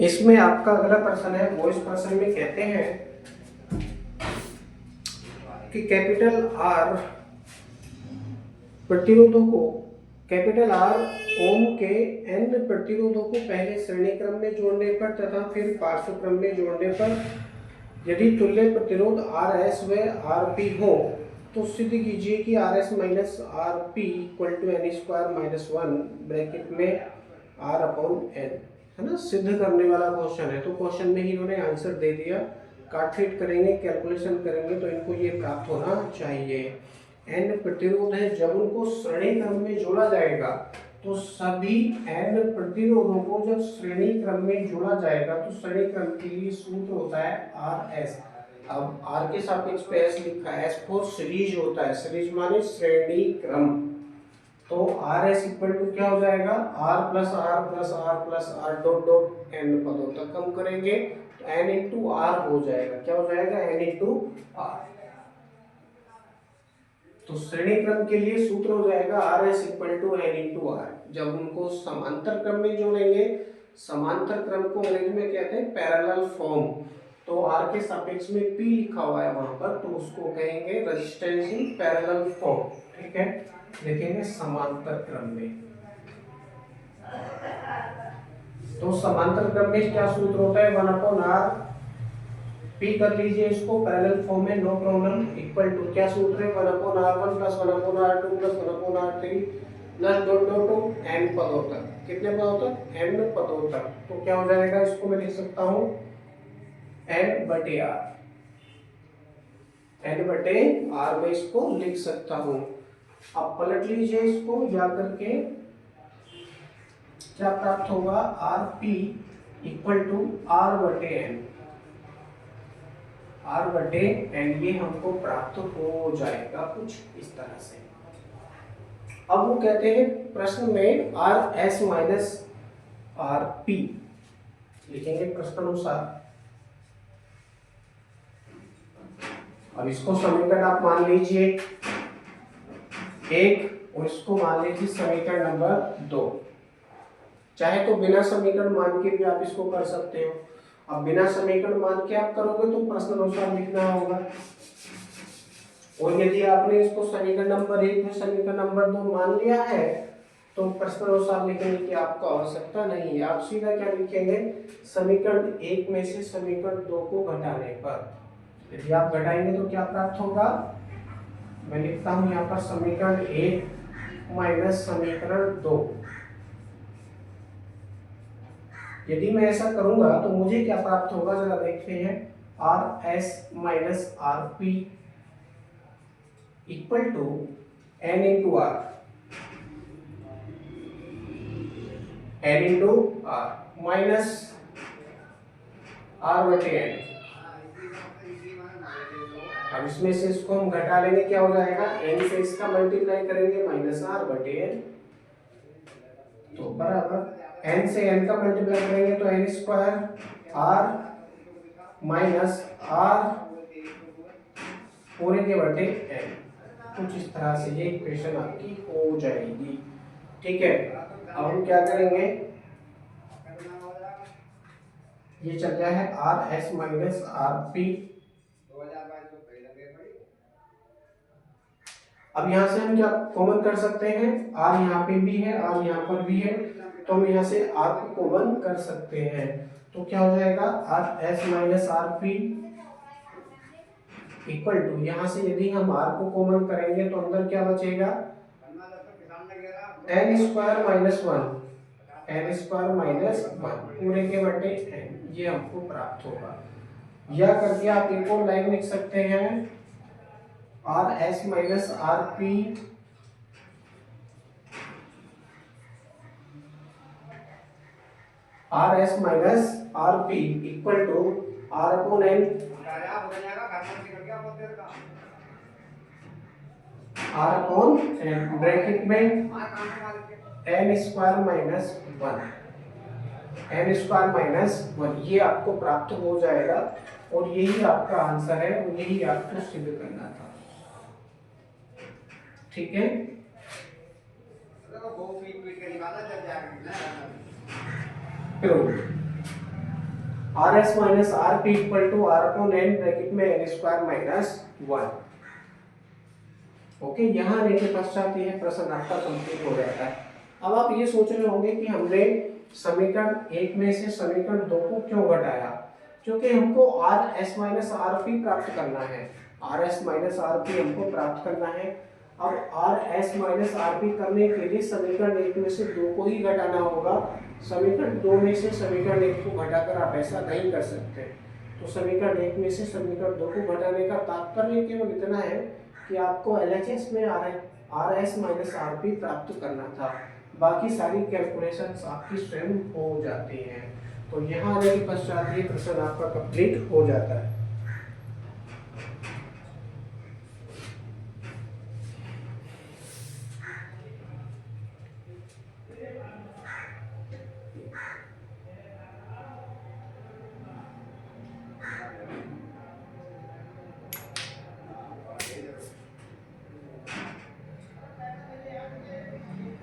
इसमें आपका अगला प्रश्न है, वो इस प्रश्न में कहते हैं कि कैपिटल आर प्रतिरोधों को, कैपिटल आर ओम के एन प्रतिरोधों को पहले श्रेणी क्रम में जोड़ने पर तथा फिर पार्श्व क्रम में जोड़ने पर यदि तुल्य प्रतिरोध आर एस व आर पी हो तो सिद्ध कीजिए कि R S minus R P equal to N square minus one bracket में आर अपॉन एन, है ना। सिद्ध करने वाला क्वेश्चन है, तो क्वेश्चन में ही इन्होंने आंसर दे दिया। काटफिट करेंगे, कैलकुलेशन करेंगे तो इनको ये प्राप्त होना चाहिए। एन प्रतिरोध है, जब उनको श्रेणी क्रम में जोड़ा जाएगा तो सभी एन प्रतिरोधों को जब श्रेणी क्रम में जोड़ा जाएगा तो श्रेणी क्रम के लिए सूत्र होता है आर एस। अब आर के सापेक्ष पे एस लिखा है, एस फॉर सीरीज होता है, सीरीज माने श्रेणी क्रम। तो आर एस इक्वल टू क्या हो जाएगा, R plus R plus R plus R dot dot N पदों तक कम करेंगे तो एन इंटू आर हो जाएगा। क्या हो जाएगा, एन इंटू आर। तो श्रेणी क्रम के लिए सूत्र हो जाएगा R S equal to N into R. जब उनको समांतर क्रम में जोड़ेंगे, समांतर क्रम को अंग्रेजी में कहते हैं पैरेलल फॉर्म, तो आर के सापेक्ष में पी लिखा हुआ है वहां पर, तो उसको कहेंगे रेजिस्टेंस इन पैरेलल फॉर्म। ठीक है, लिखेंगे समांतर क्रम में। तो समांतर क्रम में क्या सूत्र होता है, वन अपॉन आर पी कर लीजिए इसको पैरेलल फॉर्म में, नो प्रॉब्लम। इक्वल टू क्या सूत्र है, one upon R one plus one upon R two plus one upon R three plus dot dot dot N पदों तक। कितने पदों तक, एन पदों तक। तो क्या हो जाएगा, इसको मैं लिख सकता हूं एन बटे आर, एन बटे आर में इसको लिख सकता हूं। अब पलट लीजिए इसको या करके, क्या प्राप्त होगा, R P equal to R बटे एन, आर बटे एन, ये हमको प्राप्त हो जाएगा कुछ इस तरह से। अब वो कहते हैं प्रश्न में are S minus R P लिखेंगे प्रश्नानुसार। अब इसको समीकरण आप मान लीजिए एक और इसको मान लीजिए समीकरण नंबर दो। चाहे तो बिना समीकरण मान के भी आप इसको कर सकते हो। अब बिना समीकरण मान के आप करोगे तो प्रश्न अनुसार लिखना होगा, और यदि आपने इसको समीकरण नंबर एक में समीकरण नंबर दो मान लिया है तो प्रश्न अनुसार लिखने की आपको आवश्यकता नहीं है। आप सीधा क्या लिखेंगे, समीकरण एक में से समीकरण दो को घटाने पर, यदि आप घटाएंगे तो क्या प्राप्त होगा, मैं लिखता हूं यहाँ पर समीकरण एक माइनस समीकरण दो। यदि मैं ऐसा करूंगा तो मुझे क्या प्राप्त होगा, जरा देखते हैं। R S minus R P equal to N into R, N into R minus R बटे एन। अब इसमें से इसको हम घटा लेंगे, क्या हो जाएगा, एन से इसका मल्टीप्लाई करेंगे माइनस आर बटे एन, तो बराबर एन से एन का मल्टीप्लाई करेंगे तो N square R minus R पूरे के बटे एन। कुछ इस तरह से ये इक्वेशन आपकी हो जाएगी। ठीक है, अब हम क्या करेंगे, ये चल गया है R S minus R P. अब यहाँ से हम क्या कॉमन कर सकते हैं, आर यहाँ पे भी है, आर यहाँ पर भी है, तो हम यहाँ से आर को कॉमन कर सकते हैं। तो क्या हो जाएगा, R S minus R P equal to, यहाँ से यदि हम आर को कॉमन करेंगे तो अंदर क्या बचेगा, N square minus one, N square minus one पूरे के बटे एन, ये हमको प्राप्त होगा। या करके आप एक और लाइन लिख सकते हैं, R S minus R P R S minus R P equal to R upon N, R upon N bracket में N square minus one, N square minus one, ये आपको प्राप्त हो जाएगा और यही आपका आंसर है और यही आपको सिद्ध करना था। ठीक है, R S minus R P equal to R upon N bracket में एन स्क्वायर माइनस 1। ओके, यहाँ आने के पश्चात यह प्रश्न आपका कंप्लीट हो जाता है। अब आप ये सोच रहे होंगे कि हमने समीकरण 1 में से समीकरण 2 को क्यों घटाया, क्योंकि हमको are S minus R P प्राप्त करना है। R S minus R P हमको प्राप्त करना है। अब are S minus R P करने के लिए समीकरण 1 में से 2 को ही घटाना होगा। समीकरण 2 में से समीकरण 1 को घटाकर आप ऐसा नहीं कर सकते। तो समीकरण 1 में से समीकरण 2 को घटाने का तात्पर्य केवल इतना है कि आपको एलएचएस में are S minus R P प्राप्त करना था। बाकी सारी कैलकुलेशंस आपकी स्वयं हो जाती हैं। तो यहाँ आने के पश्चात ये प्रश्न आपका कंप्लीट हो जाता है।